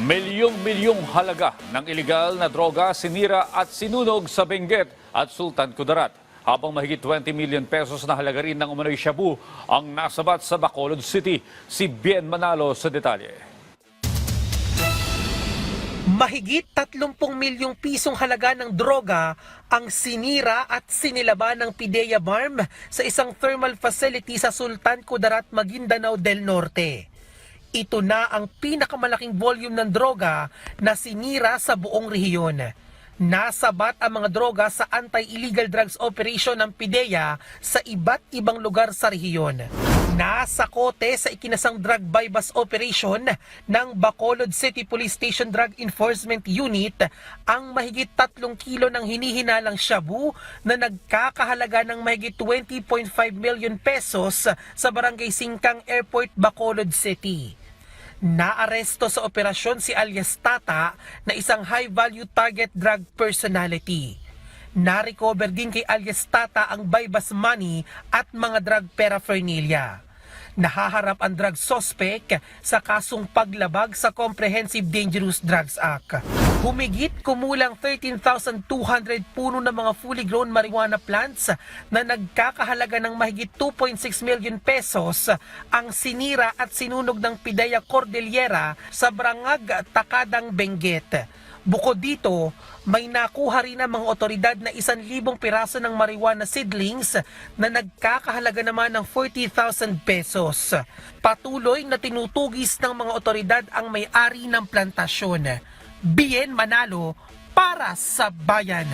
Milyong-milyong halaga ng ilegal na droga sinira at sinunog sa Benguet at Sultan Kudarat. Habang mahigit 20 million pesos na halaga rin ng umano'y shabu ang nasabat sa Bacolod City. Si Bien Manalo sa detalye. Mahigit 30 milyong pisong halaga ng droga ang sinira at sinilaban ng PIDEA BARM sa isang thermal facility sa Sultan Kudarat, Maguindanao del Norte. Ito na ang pinakamalaking volume ng droga na sinira sa buong rehiyon. Nasabat ang mga droga sa anti-illegal drugs operation ng PIDEA sa iba't ibang lugar sa rehiyon. Nasa kote sa ikinasang drug bypass operation ng Bacolod City Police Station Drug Enforcement Unit ang mahigit 3 kilo ng hinihinalang shabu na nagkakahalaga ng mahigit 20.5 million pesos sa Barangay Singkang Airport, Bacolod City. Naaresto sa operasyon si alias Tata na isang high-value target drug personality. Na-recover din kay alias Tata ang bypass money at mga drug paraphernalia. Nahaharap ang drug suspect sa kasong paglabag sa Comprehensive Dangerous Drugs Act. Humigit kumulang 13,200 puno ng mga fully grown marijuana plants na nagkakahalaga ng mahigit 2.6 million pesos ang sinira at sinunog ng PIDEA Cordillera sa Barangag, Takadang, Benguet. Bukod dito, may nakuha rin ang mga otoridad na 1,000 piraso ng marijuana seedlings na nagkakahalaga naman ng 40,000 pesos. Patuloy na tinutugis ng mga otoridad ang may-ari ng plantasyon. Bien Manalo para sa Bayan.